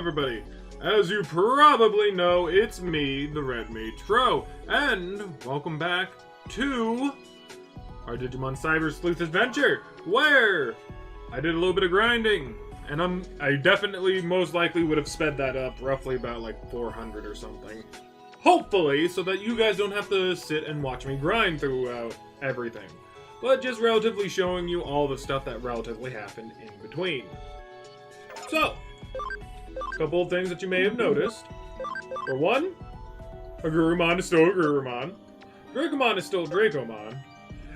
everybody? As you probably know, it's me, TheRedMageKro, and welcome back to our Digimon Cyber Sleuth adventure, where I did a little bit of grinding, and I definitely most likely would have sped that up roughly about like 400 or something. Hopefully, so that you guys don't have to sit and watch me grind throughout everything, but just relatively showing you all the stuff that relatively happened in between. So, a couple of things that you may have noticed. For one, Agurumon is still Agurumon. Dracomon is still Dracomon.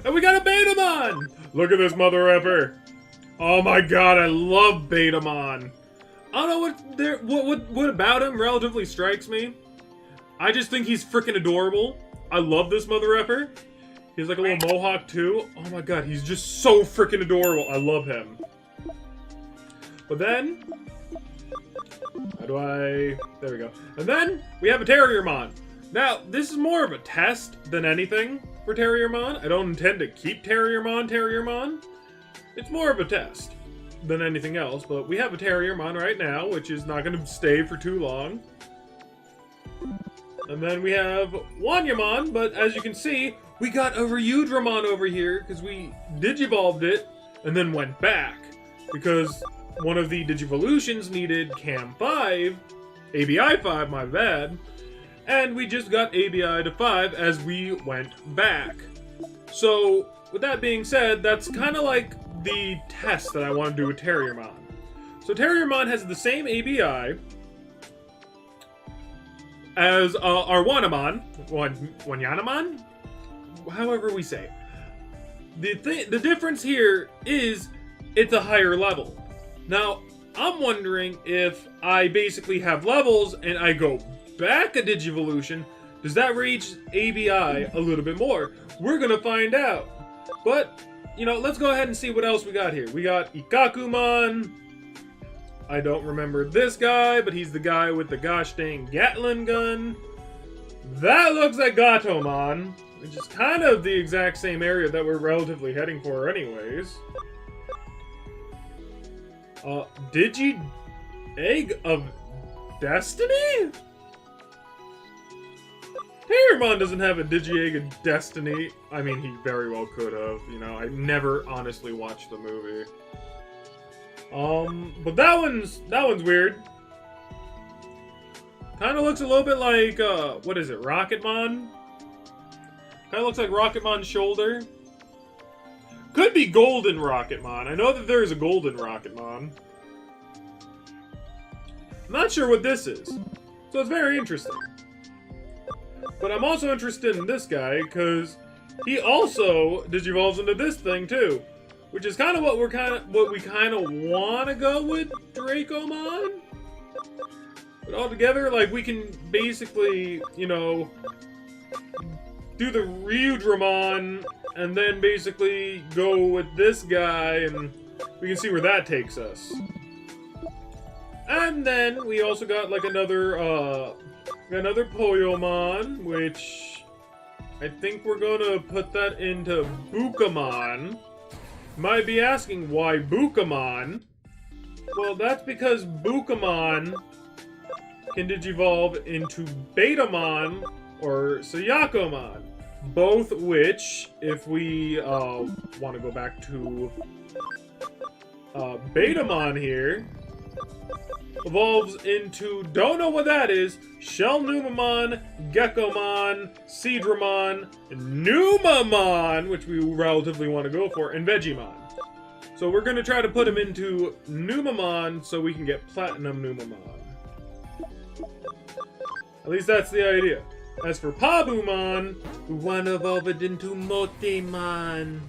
And we got a Betamon! Look at this mother effer. Oh my god, I love Betamon. I don't know what about him relatively strikes me. I just think he's freaking adorable. I love this mother effer. He's like a little mohawk too. Oh my god, he's just so freaking adorable. I love him. But then, there we go. And then, we have a Terriermon. Now, this is more of a test than anything for Terriermon. I don't intend to keep Terriermon. It's more of a test than anything else, but we have a Terriermon right now, which is not going to stay for too long. And then we have Wanyamon, but as you can see, we got a Ryudramon over here, because we Digivolved it, and then went back. Because one of the Digivolutions needed Cam 5, ABI 5, my bad, and we just got ABI to 5 as we went back. So, with that being said, that's kind of like the test that I want to do with Terriermon. So Terriermon has the same ABI as our Wanamon, Wanyanamon? However we say it. The difference here is it's a higher level. Now, I'm wondering if I basically have levels and I go back a Digivolution, does that reach ABI a little bit more? We're gonna find out. But, you know, let's go ahead and see what else we got here. We got Ikakumon. I don't remember this guy, but he's the guy with the gosh dang Gatling gun. That looks like Gatomon, which is kind of the exact same area that we're relatively heading for anyways. Digi Egg of Destiny? Terriermon doesn't have a Digi Egg of Destiny. I mean, he very well could have, you know. I never honestly watched the movie. But that one's weird. Kind of looks a little bit like, what is it, Rocketmon? Kind of looks like Rocketmon's shoulder. Could be Golden Rocketmon. I know that there is a Golden Rocketmon. I'm not sure what this is. So it's very interesting. But I'm also interested in this guy, because he also Digivolves into this thing, too. Which is kind of what we kind of want to go with Dracomon. But altogether, like, we can basically, you know, do the Ryudramon and then basically go with this guy, and we can see where that takes us. And then we also got like another Poyomon, which I think we're gonna put that into Bukamon. Might be asking why Bukamon? Well, that's because Bukamon can Digivolve into Betamon or Sayakomon. Both which, if we want to go back to Betamon here, evolves into, don't know what that is, Shellnumamon, Geckomon, Seadramon, Numamon, which we relatively want to go for, and Vegemon. So we're going to try to put him into Numamon so we can get Platinum Numamon. At least that's the idea. As for Pabumon, we want to evolve it into Motemon.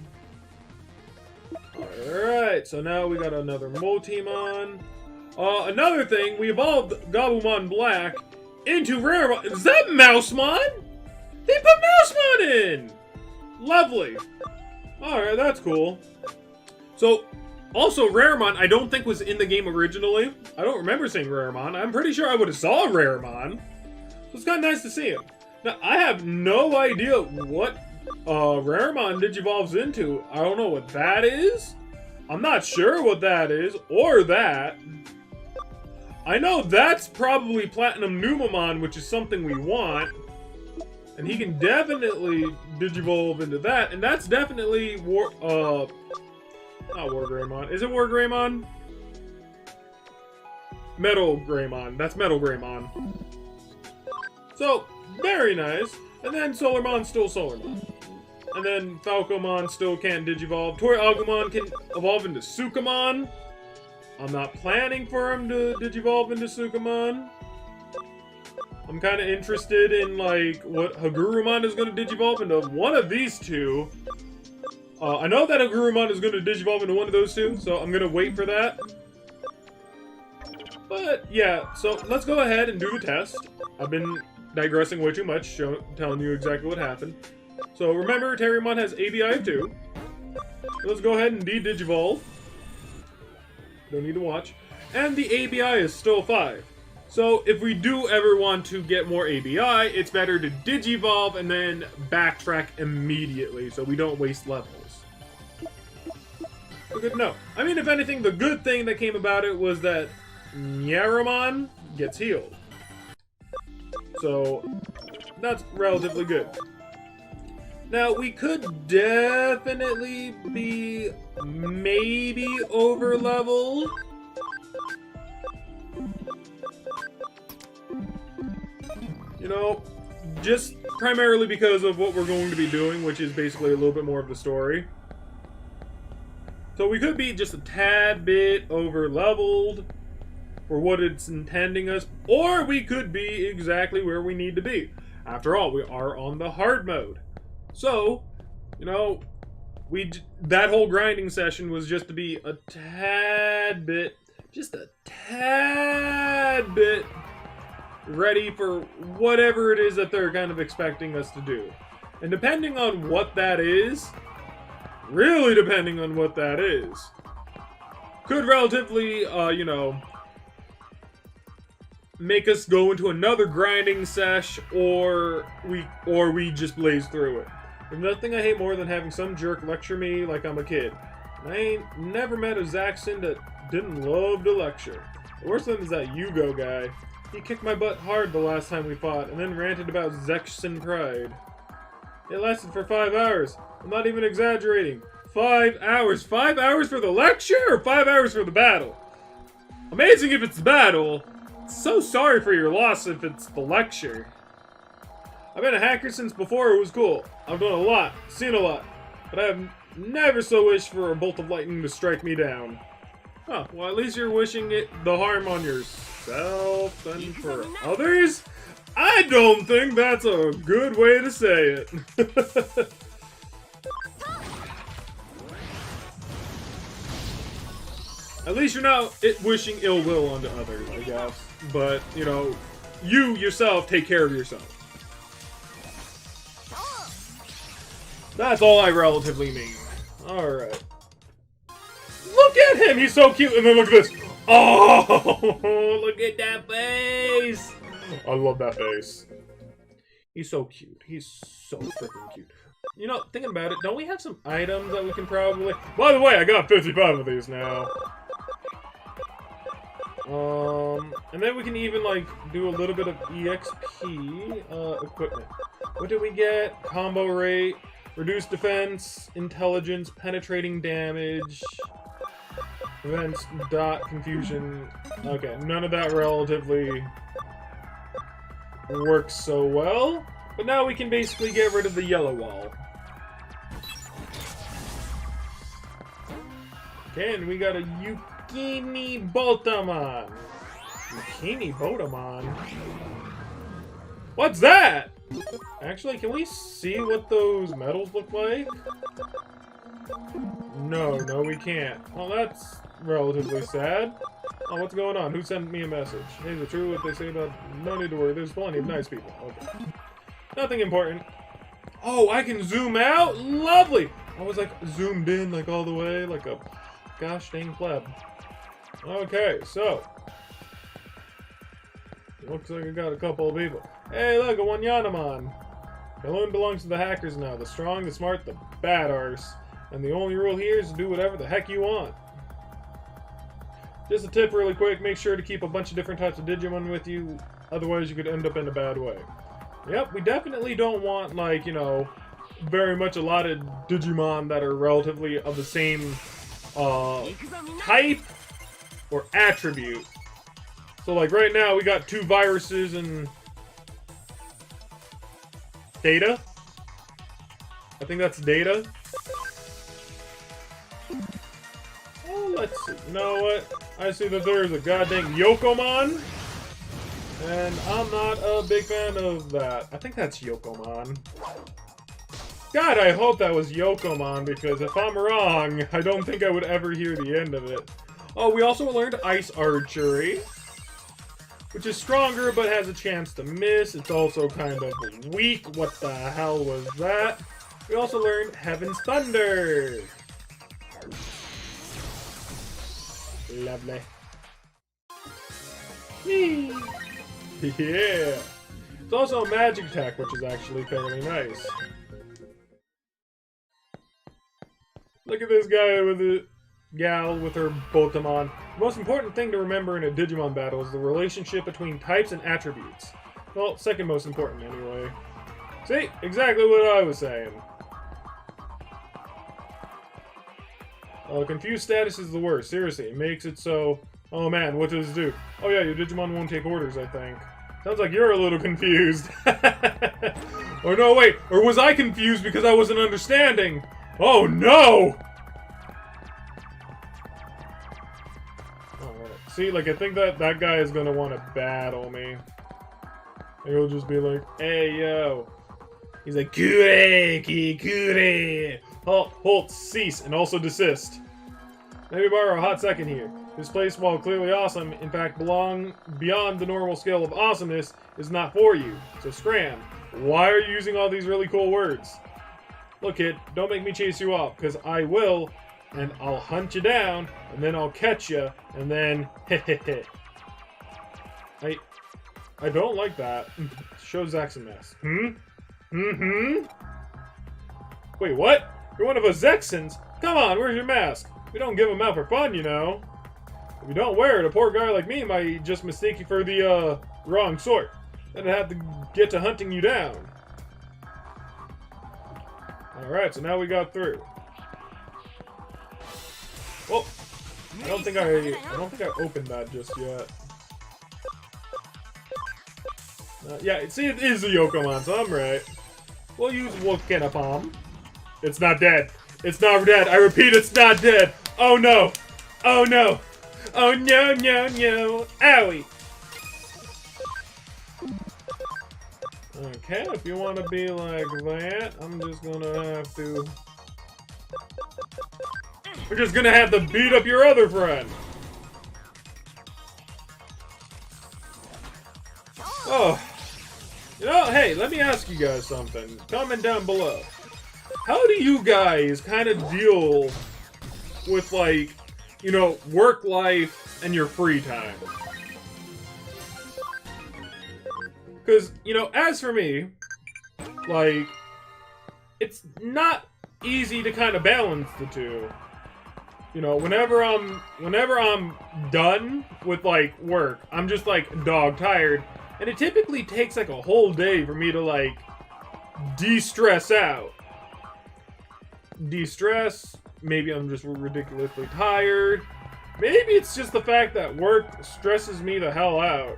Alright, so now we got another Motemon. Another thing, we evolved Gabumon Black into Raremon. Is that Mousemon? They put Mousemon in! Lovely. Alright, that's cool. So, also Raremon, I don't think was in the game originally. I don't remember seeing Raremon. I'm pretty sure I would have saw Raremon. So it's kind of nice to see him. Now, I have no idea what Raremon Digivolves into. I don't know what that is. I'm not sure what that is, or that. I know that's probably Platinum Numamon, which is something we want. And he can definitely Digivolve into that. And that's definitely not War Greymon. Is it War Greymon? Metal Greymon. That's Metal Greymon. So, very nice. And then Solarmon's still Solarmon. And then Falcomon still can't Digivolve. Tori Agumon can evolve into Sukamon. I'm not planning for him to Digivolve into Sukamon. I'm kind of interested in, like, what Hagurumon is going to Digivolve into one of these two. I know that Hagurumon is going to Digivolve into one of those two, so I'm going to wait for that. But, yeah, so let's go ahead and do the test. I've been digressing way too much, telling you exactly what happened. So, remember, Terriermon has ABI of 2. Let's go ahead and Digivolve. Don't need to watch. And the ABI is still 5. So, if we do ever want to get more ABI, it's better to Digivolve and then backtrack immediately so we don't waste levels. So good to know. I mean, if anything, the good thing that came about it was that Nyaramon gets healed. So, that's relatively good. Now, we could definitely be maybe over-leveled. You know, just primarily because of what we're going to be doing, which is basically a little bit more of the story. So we could be just a tad bit over-leveled for what it's intending us, or we could be exactly where we need to be. After all, we are on the hard mode. So, you know, that whole grinding session was just to be a tad bit, just a tad bit ready for whatever it is that they're kind of expecting us to do. And depending on what that is, really depending on what that is, could relatively, you know, make us go into another grinding sesh, or we just blaze through it. There's nothing I hate more than having some jerk lecture me like I'm a kid. I ain't never met a Zaxxon that didn't love to lecture. The worst one is that Yugo guy. He kicked my butt hard the last time we fought, and then ranted about Zaxxon pride. It lasted for 5 hours. I'm not even exaggerating. 5 hours. 5 hours for the lecture, or 5 hours for the battle? Amazing if it's the battle. So sorry for your loss if it's the lecture. I've been a hacker since before it was cool. I've done a lot, seen a lot, but I have never so wished for a bolt of lightning to strike me down. Huh, well at least you're wishing it the harm on yourself and for others? I don't think that's a good way to say it. At least you're not wishing ill will onto others, I guess. But, you know, you yourself take care of yourself. That's all I relatively mean. Alright. Look at him! He's so cute! And then look at this! Oh! Look at that face! I love that face. He's so cute. He's so freaking cute. You know, thinking about it, don't we have some items that we can probably... By the way, I got 55 of these now. And then we can even, like, do a little bit of EXP, equipment. What did we get? Combo rate, reduced defense, intelligence, penetrating damage, events, dot, confusion. Okay, none of that relatively works so well. But now we can basically get rid of the yellow wall. Okay, and we got a Yukini Botamon. Yukini Botamon? What's that? Actually, can we see what those medals look like? No, we can't. Well, that's relatively sad. Oh, what's going on? Who sent me a message? Is it true what they say about no need to worry, there's plenty of nice people. Okay. Nothing important. Oh, I can zoom out? Lovely! I was like zoomed in like all the way, like a gosh dang pleb. Okay, so. Looks like I got a couple of people. Hey, look, a Wanyanamon. Balloon belongs to the hackers now. The strong, the smart, the bad arse. And the only rule here is to do whatever the heck you want. Just a tip really quick, make sure to keep a bunch of different types of Digimon with you, otherwise you could end up in a bad way. Yep, we definitely don't want, like, you know, very much a lot of Digimon that are relatively of the same type or attribute. So, like, right now we got 2 viruses and Data. I think that's Data. Oh, let's see. You know what? I see that there's a goddamn Yokomon. And I'm not a big fan of that. I think that's Yokomon. God, I hope that was Yokomon, because if I'm wrong, I don't think I would ever hear the end of it. Oh, we also learned Ice Archery, which is stronger but has a chance to miss. It's also kind of weak. What the hell was that? We also learned Heaven's Thunder. Lovely. Whee! Yeah. It's also a magic attack, which is actually fairly nice. Look at this guy with the gal with her Botamon. The most important thing to remember in a Digimon battle is the relationship between types and attributes. Well, second most important anyway. See? Exactly what I was saying. Confused status is the worst. Seriously, it makes it so... Oh man, what does it do? Oh yeah, your Digimon won't take orders, I think. Sounds like you're a little confused. Or no, wait. Or was I confused because I wasn't understanding? Oh no! Alright. See, like, I think that guy is gonna want to battle me. He'll just be like, hey, yo. He's like, Kure, Kure. Halt, cease, and also desist. Maybe borrow a hot second here. This place, while clearly awesome, in fact belong beyond the normal scale of awesomeness, is not for you. So scram. Why are you using all these really cool words? Look, kid, don't make me chase you off, because I will, and I'll hunt you down, and then I'll catch you, and then heh. I don't like that. Show Zack's a mess. Wait, what? You're one of us Zexons? Come on, where's your mask? We don't give them out for fun, you know. If you don't wear it, a poor guy like me might just mistake you for the, wrong sort. Then I'd have to get to hunting you down. Alright, so now we got through. Well, I don't think I opened that just yet. Yeah, see, it is a Yokomon, so I'm right. We'll use Wolfkenapalm. It's not dead. It's not dead. I repeat, it's not dead. Oh no. Oh no. Oh no, no, no. Owie. Okay, if you want to be like that, I'm just gonna have to... We're just gonna have to beat up your other friend. Oh. You know, hey, let me ask you guys something. Comment down below. How do you guys kind of deal with, like, you know, work life and your free time? Because, you know, as for me, like, it's not easy to kind of balance the two. You know, whenever I'm done with, like, work, I'm just, like, dog tired. And it typically takes, like, a whole day for me to, like, de-stress out. De-stress, maybe I'm just ridiculously tired. Maybe it's just the fact that work stresses me the hell out.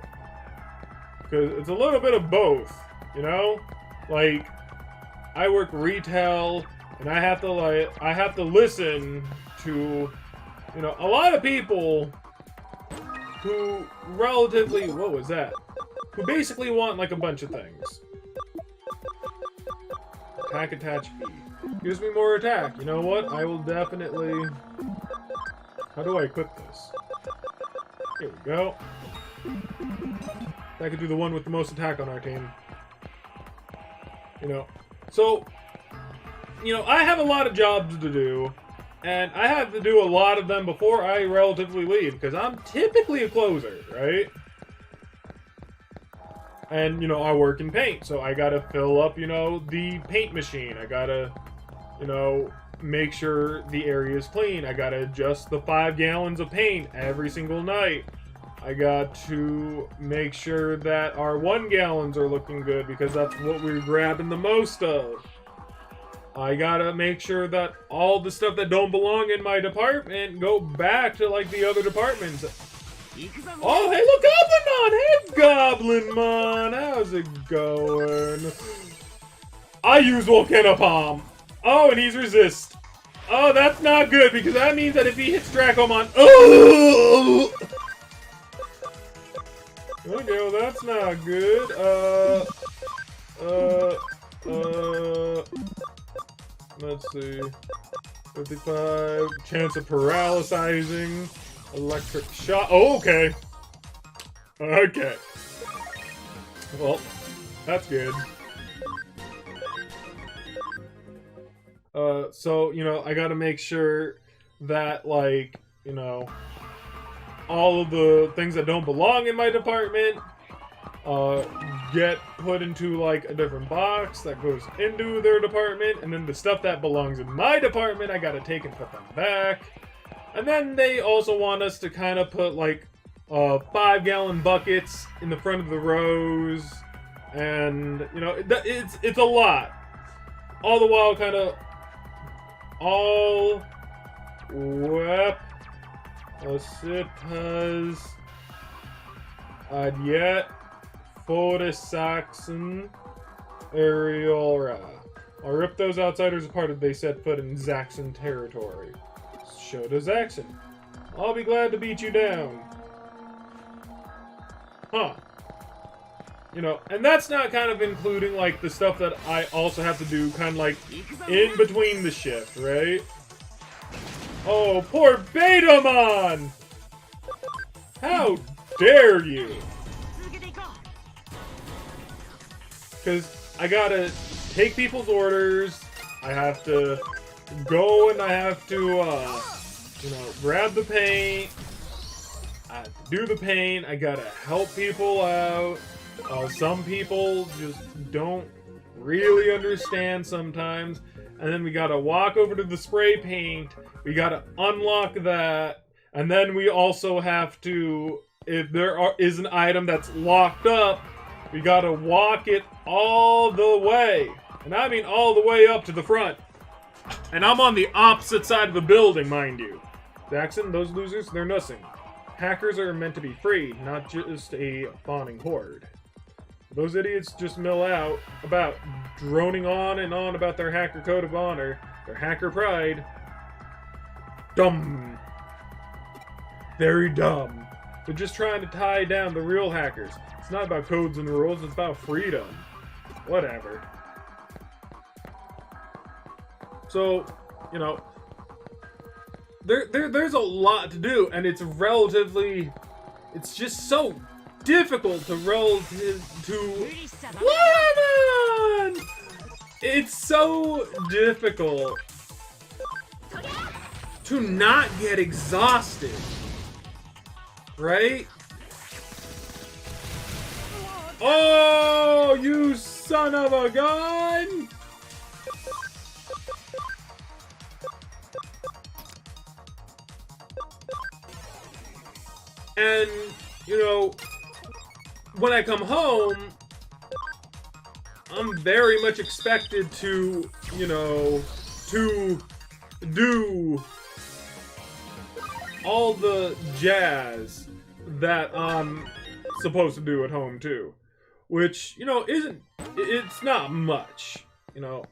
Because it's a little bit of both, you know? Like, I work retail, and I have to listen to, you know, a lot of people who relatively, what was that? Who basically want, like, a bunch of things. Attack, attach, B. Gives me more attack. You know what? I will definitely... How do I equip this? Here we go. I could do the one with the most attack on our team. You know. So, you know, I have a lot of jobs to do. And I have to do a lot of them before I relatively leave. Because I'm typically a closer, right? And, you know, I work in paint, so I gotta fill up, you know, the paint machine. I gotta you know, make sure the area is clean. I gotta adjust the 5 gallons of paint every single night. I got to make sure that our 1 gallons are looking good because that's what we're grabbing the most of. I gotta make sure that all the stuff that don't belong in my department go back to like the other departments. Oh, hey, look, Goblinmon! Hey, Goblinmon! How's it going? I use Volcano Palm. Oh, and he's resist. Oh, that's not good because that means that if he hits Dracomon, oh! Okay, well, that's not good. Let's see. 55. Chance of paralyzing. Electric shot. Oh, okay. Okay. Well, that's good. So, you know, I gotta make sure that, like, you know, all of the things that don't belong in my department, get put into, like, a different box that goes into their department, and then the stuff that belongs in my department, I gotta take and put them back. And then they also want us to kind of put, like, 5-gallon buckets in the front of the rows, and, you know, it's a lot. All the while, kind of, all web Citas Adjet Saxon Areora. I'll rip those outsiders apart if they set foot in Zaxxon territory. Show to Zaxxon. I'll be glad to beat you down. Huh. You know, and that's not kind of including, like, the stuff that I also have to do kind of, like, in between the shift, right? Oh, poor Betamon! How dare you? Because I gotta take people's orders, I have to go and I have to, you know, grab the paint, I have to do the paint, I gotta help people out. Some people just don't really understand sometimes. And then we gotta walk over to the spray paint. We gotta unlock that. And then we also have to, if there is an item that's locked up, we gotta walk it all the way. And I mean all the way up to the front. And I'm on the opposite side of the building, mind you. Jackson, those losers, they're nothing. Hackers are meant to be free, not just a fawning horde. Those idiots just mill out about droning on and on about their hacker code of honor, their hacker pride. Dumb. Very dumb. They're just trying to tie down the real hackers. It's not about codes and rules, it's about freedom. Whatever. So, you know, there's a lot to do, and it's relatively, it's just so difficult to Lemon! It's so difficult to not get exhausted, right? Oh, you son of a gun! And, you know, when I come home, I'm very much expected to, you know, to do all the jazz that I'm supposed to do at home too. Which, you know, it's not much, you know.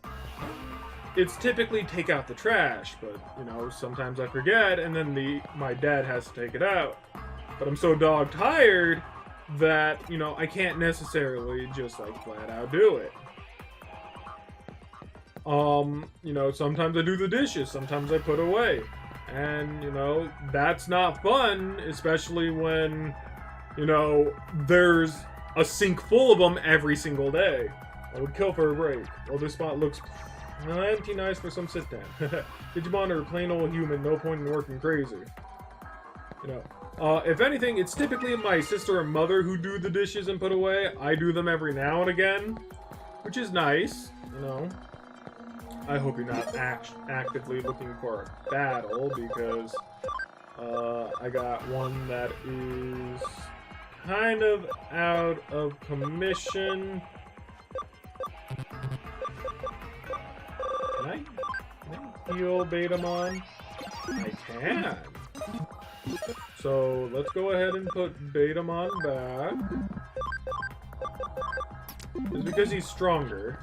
It's typically take out the trash, but, you know, sometimes I forget and then my dad has to take it out. But I'm so dog tired that, you know, I can't necessarily just, like, flat out do it. You know, sometimes I do the dishes, sometimes I put away. And, you know, that's not fun, especially when, you know, there's a sink full of them every single day. I would kill for a break. Well, this spot looks plenty nice for some sit-down. Digimon are plain old human, no point in working crazy. You know. If anything, it's typically my sister or mother who do the dishes and put away. I do them every now and again, which is nice, you know. I hope you're not actively looking for a battle, because I got one that is kind of out of commission. Can I heal Betamon? I can. So let's go ahead and put Betamon back. It's because he's stronger.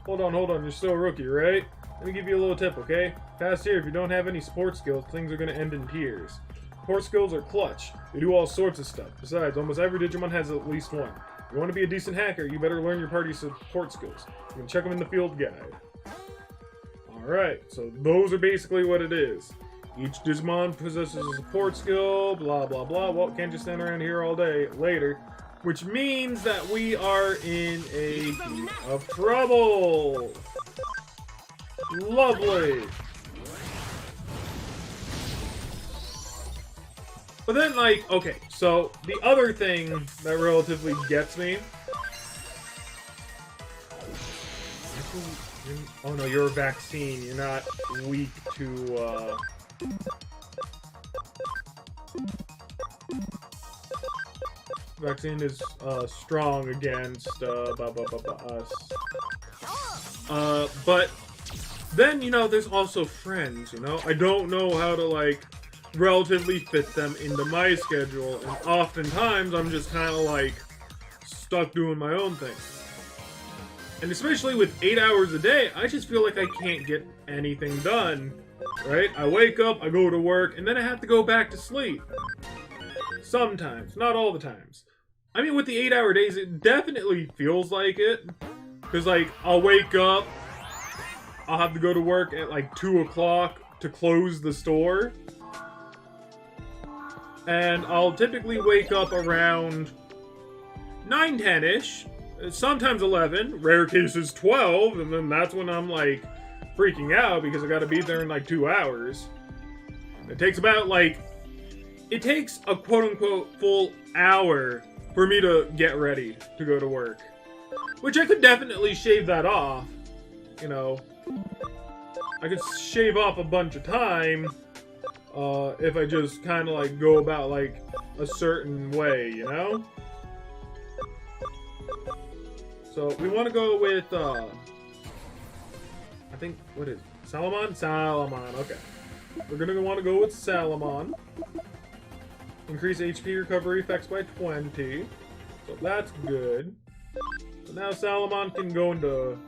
Hold on, you're still a rookie, right? Let me give you a little tip, okay? Past here, if you don't have any support skills, things are gonna end in tears. Support skills are clutch. They do all sorts of stuff. Besides, almost every Digimon has at least one. If you want to be a decent hacker, you better learn your party's support skills. You can check them in the field guide. Alright, so those are basically what it is. Each Digimon possesses a support skill, blah blah blah. Well, can't just stand around here all day later. Which means that we are in a heap of trouble. Lovely. But then, like, okay, so the other thing that relatively gets me... Oh no, you're a vaccine. You're not weak to, Vaccine is, strong against, us. But then, you know, there's also friends, you know? I don't know how to, like, relatively fit them into my schedule, and oftentimes I'm just kind of, like, stuck doing my own thing. And especially with 8 hours a day, I just feel like I can't get anything done, right? I wake up, I go to work, and then I have to go back to sleep. Sometimes, not all the times. I mean, with the 8-hour days, it definitely feels like it. Because, like, I'll wake up, I'll have to go to work at, like, 2 o'clock to close the store. And I'll typically wake up around 9, 10-ish. Sometimes 11, rare cases 12, and then that's when I'm, like, freaking out because I gotta be there in, like, 2 hours. It takes about, like, it takes a quote-unquote full hour for me to get ready to go to work. Which I could definitely shave that off, you know. I could shave off a bunch of time if I just kind of, like, go about, like, a certain way, you know? So, we want to go with, I think, what is it? Salamon? Salamon, okay. We're going to want to go with Salamon. Increase HP recovery effects by 20. So that's good. So now Salamon can go into...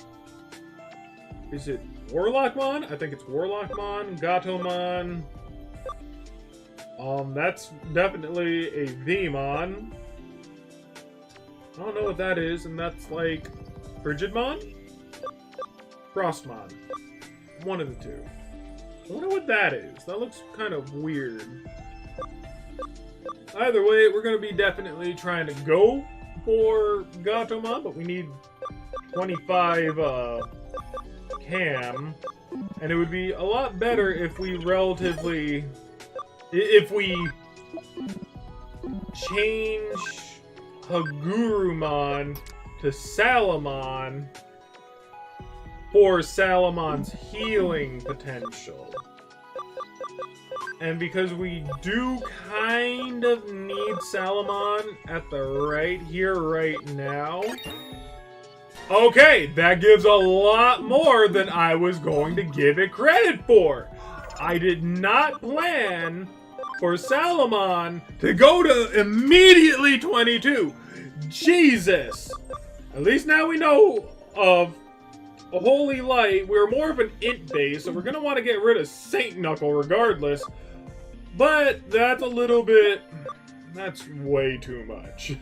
Is it Warlockmon? I think it's Warlockmon, Gatomon. That's definitely a Vmon. I don't know what that is, and that's like Frigidmon? Frostmon. One of the two. I wonder what that is. That looks kind of weird. Either way, we're going to be definitely trying to go for Gatomon, but we need 25 cam. And it would be a lot better if we relatively... If we change Hagurumon to Salamon for Salamon's healing potential. And because we do kind of need Salamon at the right here, right now. Okay, that gives a lot more than I was going to give it credit for. I did not plan for Salamon to go to immediately 22. Jesus. At least now we know of a Holy Light. We're more of an int base, so we're going to want to get rid of Saint Knuckle regardless. But that's a little bit... That's way too much.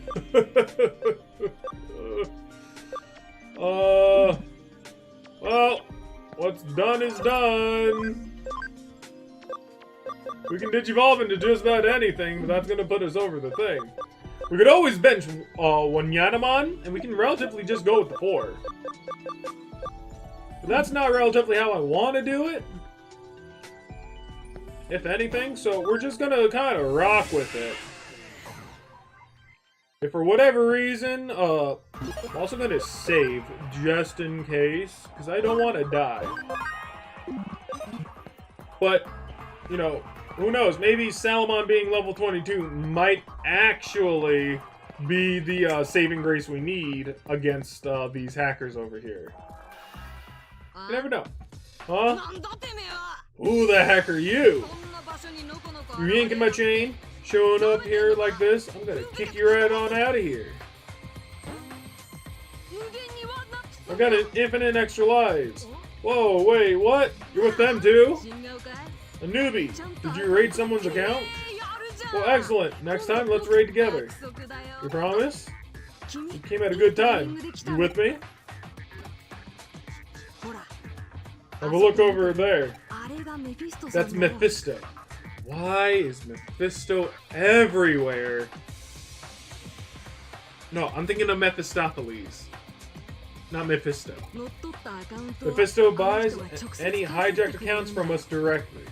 Well, what's done is done. We can digivolve into just about anything, but that's going to put us over the thing. We could always bench Wanyanamon, and we can relatively just go with the 4. But that's not relatively how I want to do it. If anything, so we're just going to kind of rock with it. If for whatever reason, I'm also gonna save just in case, because I don't want to die. But, you know, who knows? Maybe Salamon being level 22 might actually be the saving grace we need against these hackers over here. You never know. Huh? Who the heck are you? You yanking my chain? Showing up here like this? I'm gonna kick your head on out of here. I've got an infinite extra lives. Whoa, wait, what? You're with them too? A newbie. Did you raid someone's account? Well, excellent. Next time, let's raid together. You promise? You came at a good time. You with me? Have a look over there. That's Mephisto. Why is Mephisto everywhere? No, I'm thinking of Mephistopheles. Not Mephisto. Mephisto buys any hijacked accounts from us directly.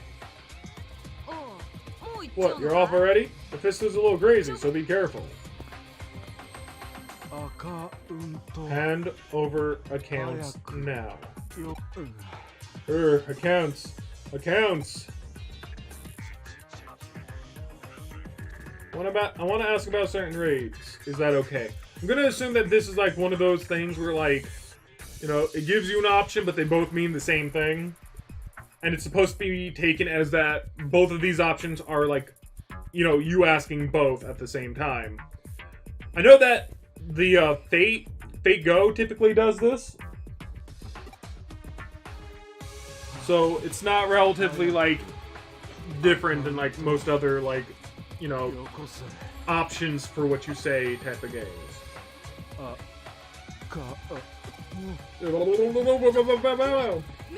What, you're off already? Mephisto's a little crazy, so be careful. Hand over accounts now. Accounts. Accounts. I want to ask about certain raids. Is that okay? I'm gonna assume that this is like one of those things where, like, you know, it gives you an option, but they both mean the same thing. And it's supposed to be taken as that both of these options are, like, you know, you asking both at the same time. I know that the Fate Go typically does this. So it's not relatively, like, different than, like, most other, like, you know, options for what you say type of games.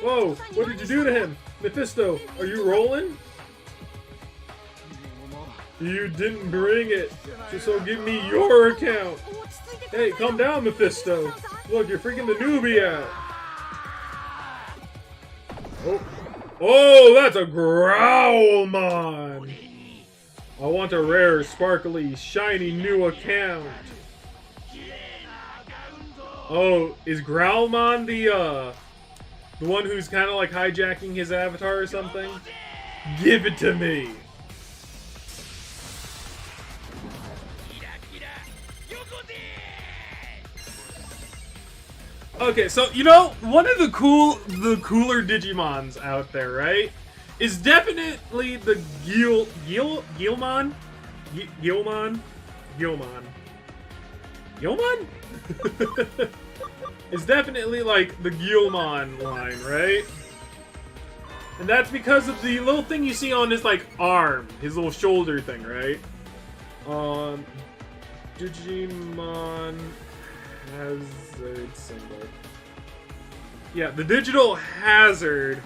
Whoa, what did you do to him? Mephisto, are you rolling? You didn't bring it, so give me your account. Hey, calm down, Mephisto. Look, you're freaking the newbie out. Oh, that's a Growlmon. I want a rare, sparkly, shiny new account. Oh, is Growlmon the one who's kind of like hijacking his avatar or something? Give it to me. Okay, so, you know, one of the cooler Digimons out there, right, is definitely the Guilmon? It's definitely like the Guilmon line, right? And that's because of the little thing you see on his, like, arm, his little shoulder thing, right? Digimon hazard symbol. Yeah, the digital hazard,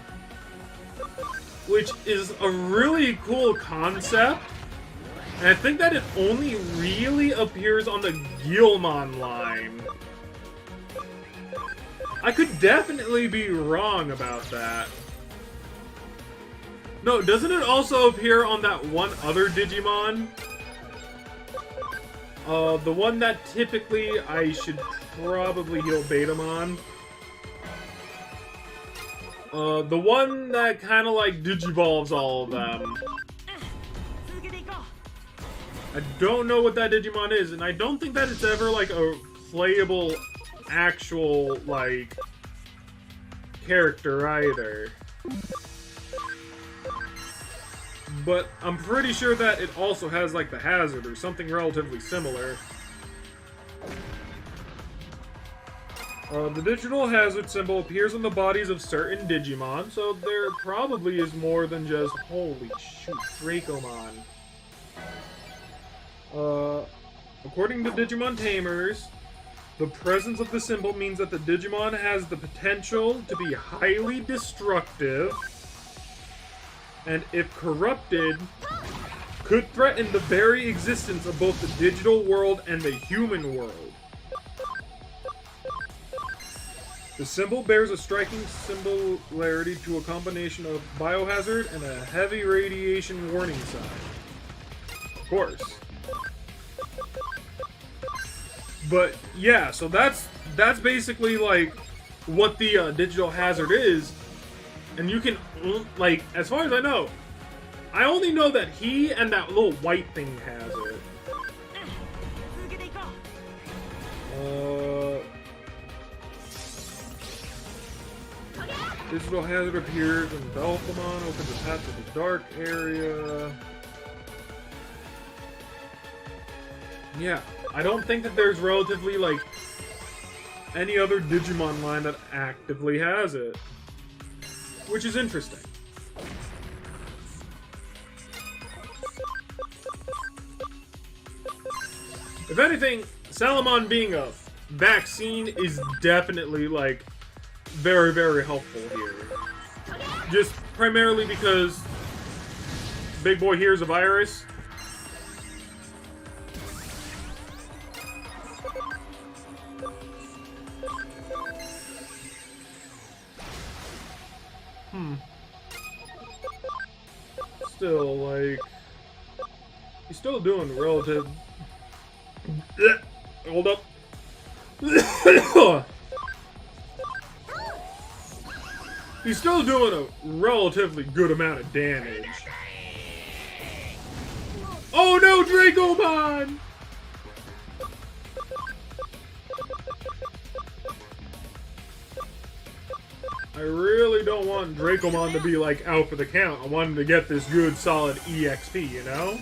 which is a really cool concept. And I think that it only really appears on the Guilmon line. I could definitely be wrong about that. No, doesn't it also appear on that one other Digimon? The one that typically I should probably heal Betamon. The one that kind of like digivolves all of them. I don't know what that Digimon is, and I don't think that it's ever like a playable actual, like, character either. But I'm pretty sure that it also has, like, the hazard or something relatively similar. The digital hazard symbol appears on the bodies of certain Digimon, so there probably is more than just, holy shoot, Dracomon. According to Digimon Tamers, the presence of the symbol means that the Digimon has the potential to be highly destructive, and if corrupted, could threaten the very existence of both the digital world and the human world. The symbol bears a striking similarity to a combination of biohazard and a heavy radiation warning sign. Of course. But yeah, so that's basically like what the digital hazard is, and you can like, as far as I know, I only know that he and that little white thing has it. Digital hazard appears when Belphamon opens a path to the dark area. Yeah, I don't think that there's relatively, like, any other Digimon line that actively has it. Which is interesting. If anything, Salamon being a vaccine is definitely, like, very, very helpful here. Just primarily because Big Boy here's a virus. Still, like, he's still doing relative. Hold up. He's still doing a relatively good amount of damage. Oh no, Dracomon! I really don't want Dracomon to be, like, out for the count. I want him to get this good, solid EXP, you know?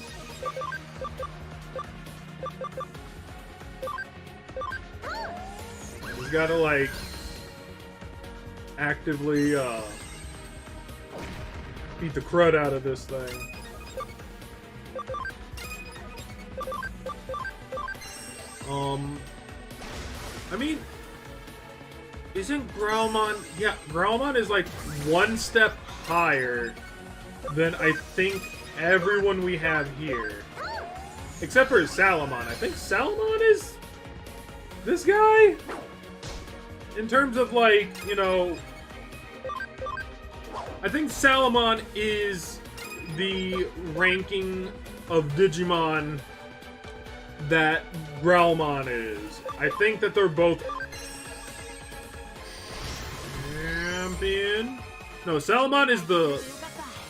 He's gotta, like, actively, beat the crud out of this thing. I mean, isn't Growlmon... Yeah, Growlmon is, like, one step higher than I think everyone we have here. Except for Salamon. I think Salamon is this guy? In terms of, like, you know... I think Salamon is the ranking of Digimon that Growlmon is. I think that they're both... Champion? No, Salamon is the...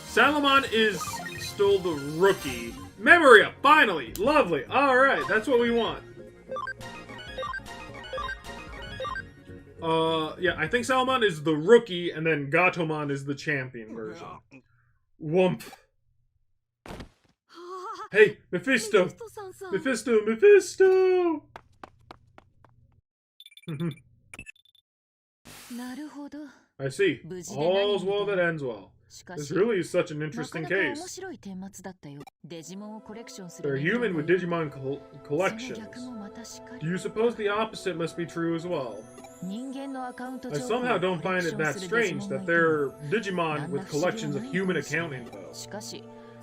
Salamon is still the rookie. Memory up! Finally! Lovely! Alright, that's what we want. Yeah, I think Salamon is the rookie, and then Gatomon is the champion version. Whoomp. Hey, Mephisto! Mephisto! Mephisto! I see. All's well that ends well. This really is such an interesting case. They're human with Digimon collections. Do you suppose the opposite must be true as well? I somehow don't find it that strange that there are Digimon with collections of human account info.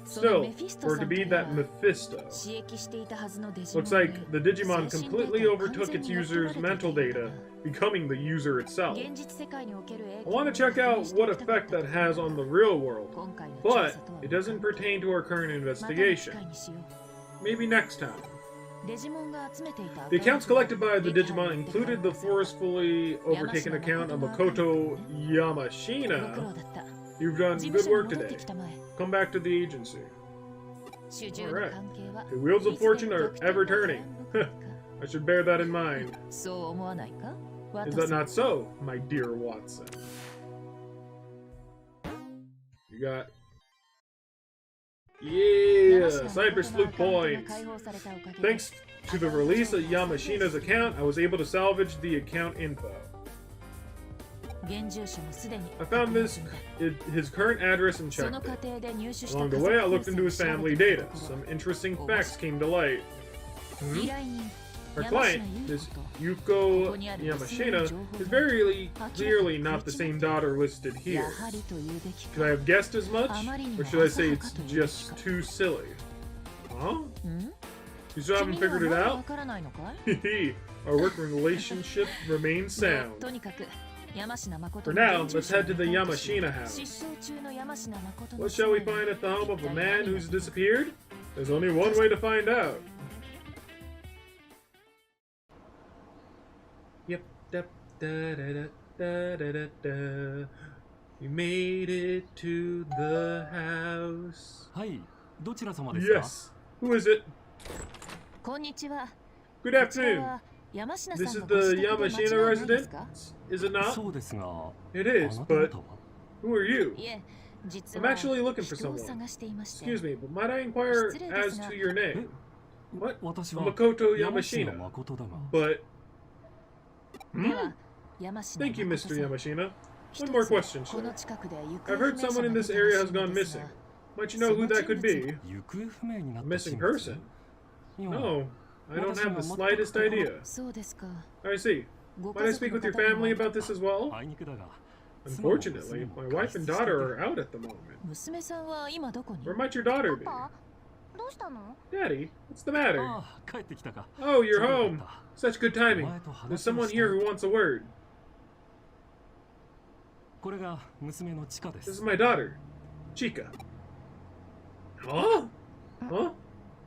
Still, for it to be that Mephisto, looks like the Digimon completely overtook its user's mental data, becoming the user itself. I want to check out what effect that has on the real world, but it doesn't pertain to our current investigation. Maybe next time. The accounts collected by the Digimon included the forcefully overtaken account of Makoto Yamashina. You've done good work today. Come back to the agency. Alright. The wheels of fortune are ever turning. I should bear that in mind. Is that not so, my dear Watson? You got... Yeah! Cyber Sleuth points! Thanks to the release of Yamashina's account, I was able to salvage the account info. I found his current address and checked it. Along the way, I looked into his family data. Some interesting facts came to light. Our client, this Yuko Yamashina, is very clearly not the same daughter listed here. Should I have guessed as much? Or should I say it's just too silly? Huh? You still haven't figured it out? Our working relationship remains sound. For now, let's head to the Yamashina house. What shall we find at the home of a man who's disappeared? There's only one way to find out. Da, da, da, da, da, da, da. We made it to the house. はい、どちら様ですか? Yes. Who is it? こんにちは。 Good afternoon. This is the Yamashina residence, is it not? そうですが、 It is, あなた but 方は? who are you? いえ、実 I'm は actually looking for 人を someone. 探していまして。 Excuse me, but might I inquire 失礼です as が。 to your name? What? 私は Makoto 山科 Yamashina. 誠だが、 But では、山科 thank you, 誠 Mr. さん。 Yamashina. 一 One つ more question, こ sir. の近くで行方 I've 不 heard 明者 someone が in 出 this て area らっ has しゃる gone のですが。 missing. Might you know who that could be? 行方不明にな A った missing 人物? person? いや、 No, I don't have the slightest idea. そうですか。 I see. ご Might I 家族 speak の with your 方に family は about this as well? あいにくだが、妻も Unfortunately, 娘も my 外 wife 出 and していて daughter are out at the moment. 娘さんは今どこに？ Where might your daughter be? パパ、どうしたの？ Daddy, what's the matter? ああ、帰ってきたか。 Oh, you're ちょうどよ home. かっ Such good た。 timing. お前と There's 話を someone したい here who wants a word. これが娘のチカで This is す。 my daughter, Chica. Huh? Huh?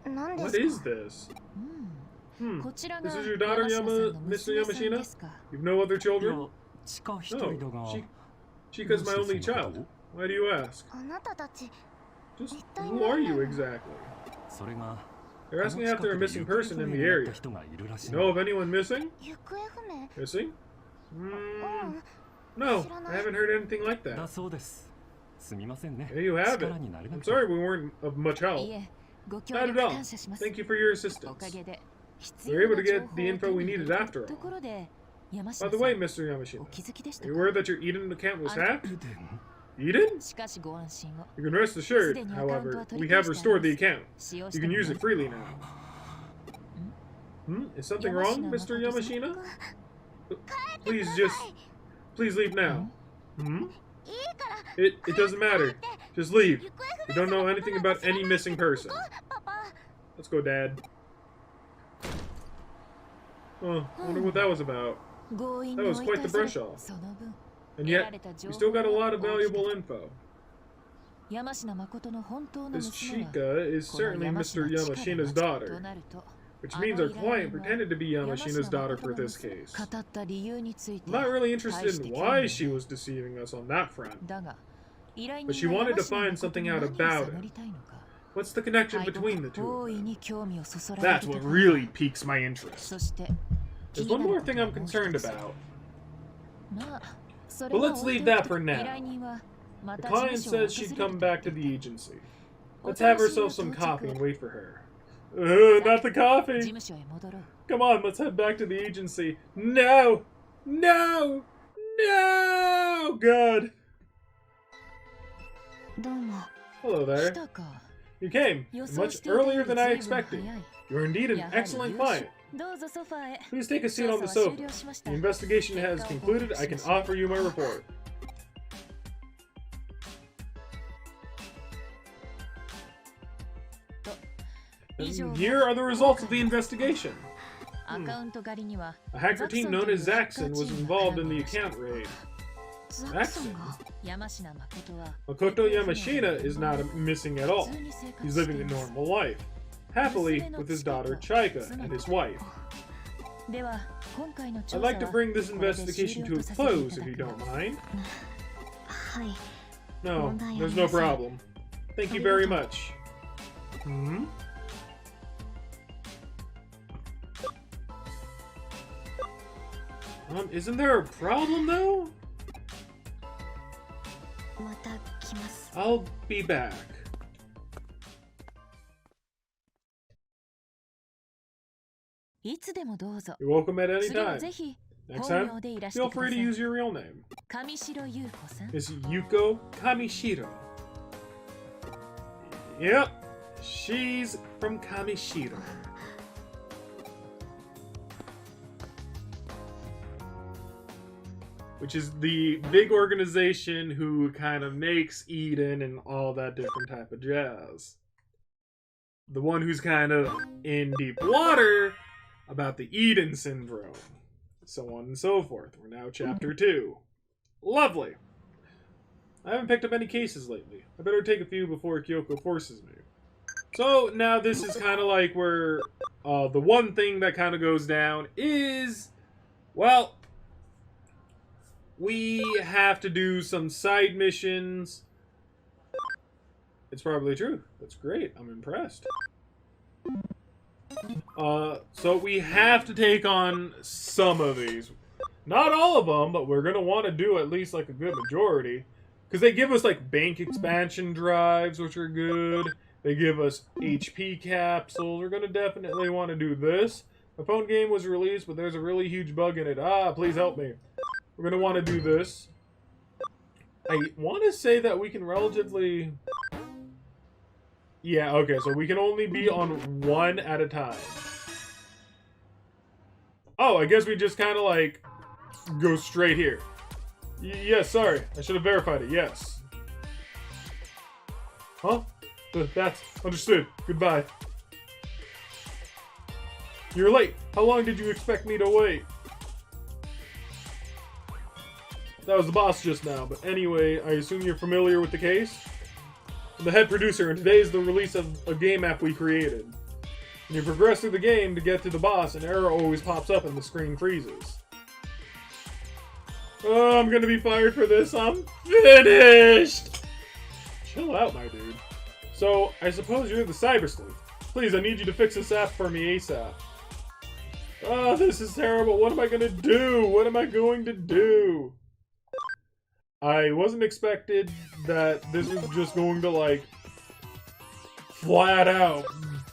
何で What す is か？ this? うん。 Hmm. こちらが This is your daughter, 山科さんの Mr. 娘さん Yamashina? ですか。 You've no other い children? や、チカ一人だ No. が、 Chica's my どう only してそんなこ child. とを? Why do you ask? あなたたち、 Just 一体 who are 何 you なの？ exactly? それが、 They're この asking 近 after く a で missing 行方 person 不 in 明 the になった area. 人がいるらしい You know of anyone missing? 行方不明？ Missing? う Mm, ん。 no, 知らない。 I haven't heard anything like だ that. そうです。すみませんね。 There you have it. 力になれな I'm くて。 sorry we weren't of much い help. え、ご協 Not 力 at all. 感謝します。 Thank you for your お assistance. かげで We were able to get the info we 必要 needed な情報を手に入れ after たと all. ころで、山 By 科 the さ way, ん、 Mr. お Yamashina, 気づきでした are か？ you aware that your Eden account was hacked? エデン Eden? しかしご安心を。 You can rest assured, however, we have restored the account. 使用し You て can も use ね it freely now. Is something wrong, Mr. Yamashina? Please please leave now. Hmm? いいから、 It doesn't matter. Just leave. 行方 We 不 don't 明者 know の anything ことなん about か知ら any ない missing person. パパ。 Let's go, Dad. Oh, I wonder what that was about. 強引 That に was 追い quite 返 the され brush off. その分 And 得ら yet, れた情 we 報 still got a lot of は大き valuable かった。 info. 山科誠の本当の This 娘は Chica is この certainly 山 Mr. 科千佳で Yamashina's 間違い daughter, となると which means our client pretended to be Yamashina's daughter for this case. 語った理由について I'm not really interested in why she was deceiving us on that front. だが依頼 But 人 she が wanted to 山科 find 誠 something に out 何を about 探 him. りたいのか What's the connection 背後 between the two 大 of い them? に興味をそそられ That's てた what から really piques my interest. そして気 There's に one なる more こと thing が I'm もう一 concerned つ about. まあそ But れは let's 置い leave てお that く for 依 now. 頼人はま The た事 client 務所を says 訪 she'd れる come と言 back っ to て the いた agency. お Let's have 楽しみの ourselves some 到着 coffee and を wait for her. Not the 事 coffee. 務所へ戻ろう Come on, let's head back to the agency. No! No! No! God. どうも。 Hello 来 there. たか You came 予想 much していたよ earlier り than I 随分 expected. 早い You're indeed an やはり excellent 優 client. 秀どうぞソファーへ Please take a seat 調 on 査 the は終 sofa. 了しました The investigation has concluded. I can offer you my report. And here are the results of the investigation. アカウント狩りには A hacker team known as Zaxxon was involved in the account raid. ザックさんが。山科誠は Makoto Yamashina is not missing at all. 普通に生活 He's して living い a ます normal life, happily with his daughter Chika and his wife. では今回の調 I'd 査 like to は bring this これで investigation 終了 to と a させてい close た if だ you き don't ます mind. はい。 No, Mondai there's no arimasen. problem. Thank you very much. Hmm? Isn't there a problem though? また来ます。 I'll be back. いつでもどうぞ You're welcome at any 次は time. ぜひ Next 本 time, 名でいらして feel くだ free さ to い use your real name. 上白優子さん Miss Yuko Kamishiro. Yep, she's from Kamishiro. Which is the big organization who kind of makes Eden and all that different type of jazz. The one who's kind of in deep water about the Eden syndrome. So on and so forth. We're now chapter 2. Lovely. I haven't picked up any cases lately. I better take a few before Kyoko forces me. So now this is kind of like where the one thing that kind of goes down is, well, we have to do some side missions. It's probably true. That's great. I'm impressed. So we have to take on some of these. Not all of them, but we're going to want to do at least like a good majority. Because they give us like bank expansion drives, which are good. They give us HP capsules. We're going to definitely want to do this. The phone game was released, but there's a really huge bug in it. Ah, please help me. We're going to want to do this. I want to say that we can relatively... Yeah, okay, so we can only be on one at a time. Oh, I guess we just kind of like go straight here. Yes, sorry. I should have verified it. Yes. Huh? That's understood. Goodbye. You're late. How long did you expect me to wait? That was the boss just now, but anyway, I assume you're familiar with the case? I'm the head producer, and today is the release of a game app we created. When you progress through the game to get to the boss, an error always pops up and the screen freezes. Oh, I'm gonna be fired for this. I'm finished! Chill out, my dude. So, I suppose you're the Cyber Sleuth. Please, I need you to fix this app for me ASAP. Oh, this is terrible. What am I gonna do? What am I going to do? I wasn't expected that this was just going to, like, flat out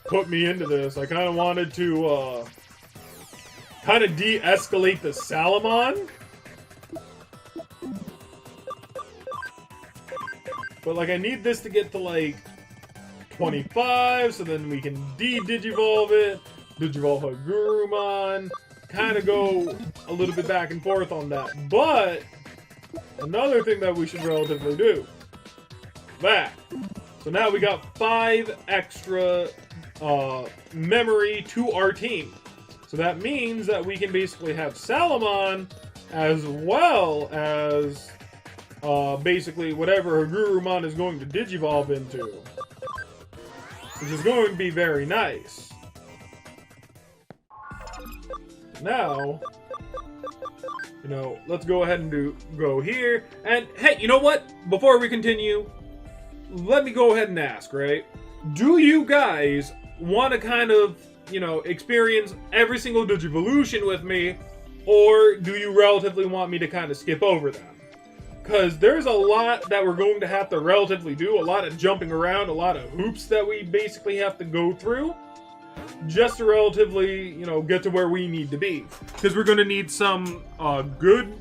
put me into this. I kind of wanted to, kind of de-escalate the Salamon. But, like, I need this to get to, like, 25, so then we can de-digivolve it, digivolve Agurumon, kind of go a little bit back and forth on that. But another thing that we should relatively do, that. So now we got 5 extra memory to our team. So that means that we can basically have Salamon as well as basically whatever Agurumon is going to digivolve into. Which is going to be very nice. Now, you know, let's go ahead and go here. And hey, you know what? Before we continue, let me go ahead and ask, right? Do you guys want to kind of, you know, experience every single Digivolution with me? Or do you relatively want me to kind of skip over them? Because there's a lot that we're going to have to relatively do. A lot of jumping around, a lot of hoops that we basically have to go through. Just to relatively, you know, get to where we need to be. Because we're going to need some good,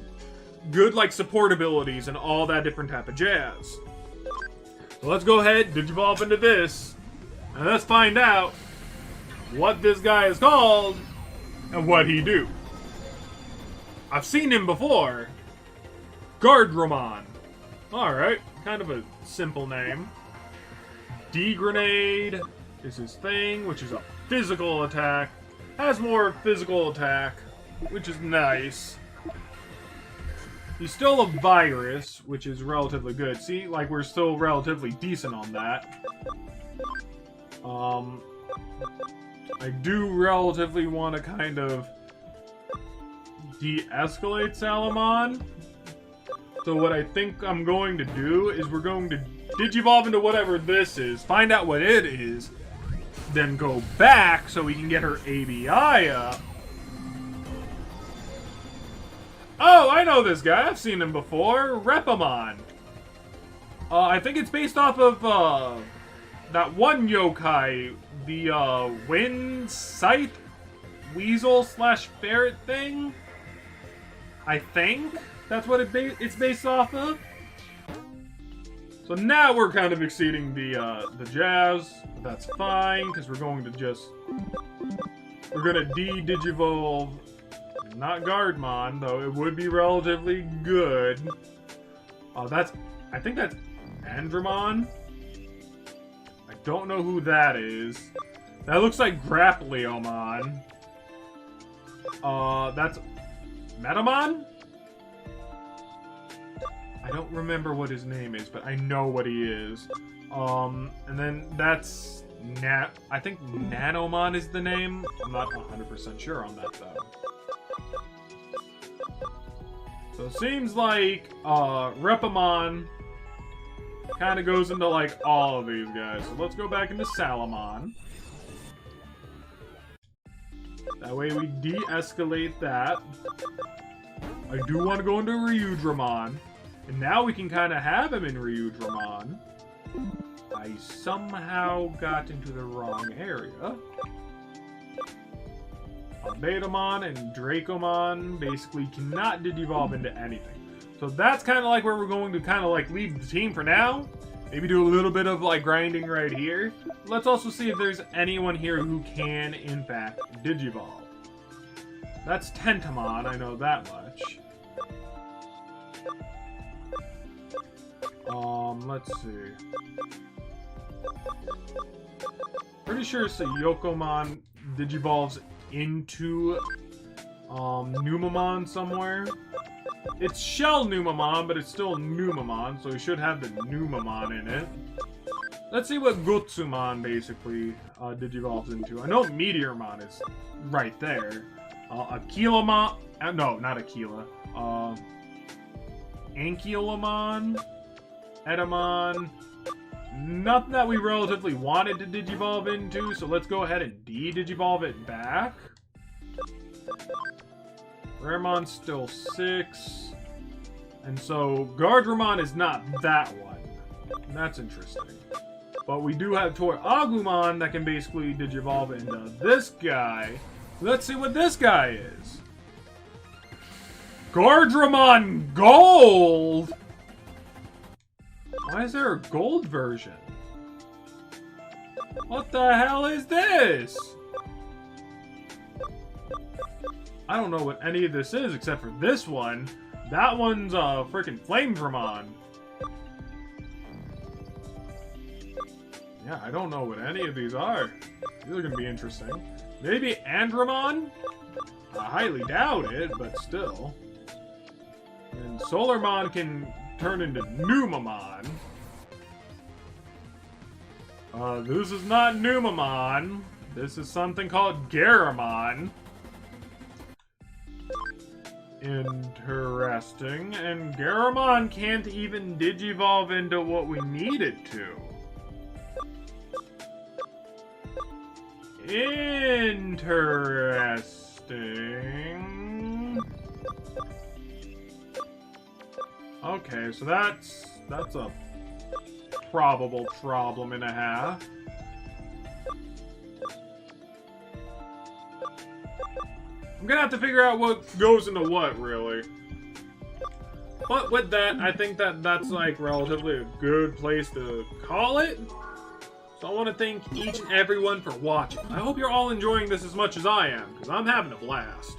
like, support abilities and all that different type of jazz. So let's go ahead, digivolve into this. And let's find out what this guy is called and what he do. I've seen him before. Guardramon. Alright, kind of a simple name. D-Grenade is his thing, which is a physical attack. Has more physical attack, which is nice. He's still a virus, which is relatively good. See, like, we're still relatively decent on that. I do relatively want to kind of de-escalate Salamon. So what I think I'm going to do is we're going to digivolve into whatever this is, find out what it is, then go back so we can get her ABI up. Oh, I know this guy. I've seen him before. Repamon. I think it's based off of that one yokai, the Wind Scythe Weasel / Ferret thing. I think that's what it's based off of. So now we're kind of exceeding the jazz. That's fine, because we're going to de-digivolve, not Guardmon, though it would be relatively good. I think that's Andromon. I don't know who that is. That looks like Grappleomon. That's Metamon? I don't remember what his name is, but I know what he is. And then that's I think Nanomon is the name. I'm not 100% sure on that, though. So it seems like Repamon kind of goes into like all of these guys. So let's go back into Salamon. That way we de-escalate that. I do want to go into Ryudramon. And now we can kind of have him in Ryudramon. I somehow got into the wrong area. Betamon and Dracomon basically cannot digivolve into anything. So that's kind of like where we're going to kind of like leave the team for now. Maybe do a little bit of like grinding right here. Let's also see if there's anyone here who can in fact digivolve. That's Tentamon, I know that much. Let's see. Pretty sure Sayokomon digivolves into Numamon somewhere. It's Shell Numamon, but it's still Numamon, so we should have the Numamon in it. Let's see what Gotsumon basically digivolves into. I know Meteormon is right there. Aquilomon, no, not Aquila. Ankylomon, Edamon. Nothing that we relatively wanted to digivolve into, so let's go ahead and de-digivolve it back. Raremon's still 6. And so Gardramon is not that one. That's interesting. But we do have Agumon that can basically digivolve into this guy. Let's see what this guy is. Gardramon Gold! Why is there a gold version? What the hell is this? I don't know what any of this is except for this one. That one's freaking Flamedramon. Yeah, I don't know what any of these are. These are gonna be interesting. Maybe Andromon? I highly doubt it, but still. And Solarmon can turn into Numamon. This is not Numamon. This is something called Garamon. Interesting. And Garamon can't even digivolve into what we need it to. Interesting. Okay, so that's a probable problem and a half. I'm gonna have to figure out what goes into what, really. But with that, I think that's like relatively a good place to call it. So I want to thank each and everyone for watching. I hope you're all enjoying this as much as I am, because I'm having a blast.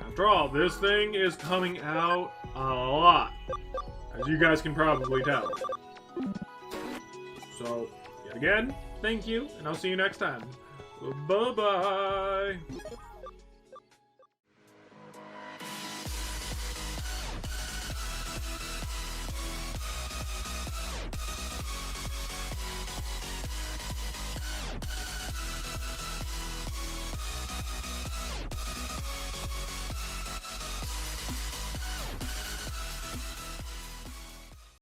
After all, this thing is coming out a lot, as you guys can probably tell. So, yet again, thank you, and I'll see you next time. Bye-bye!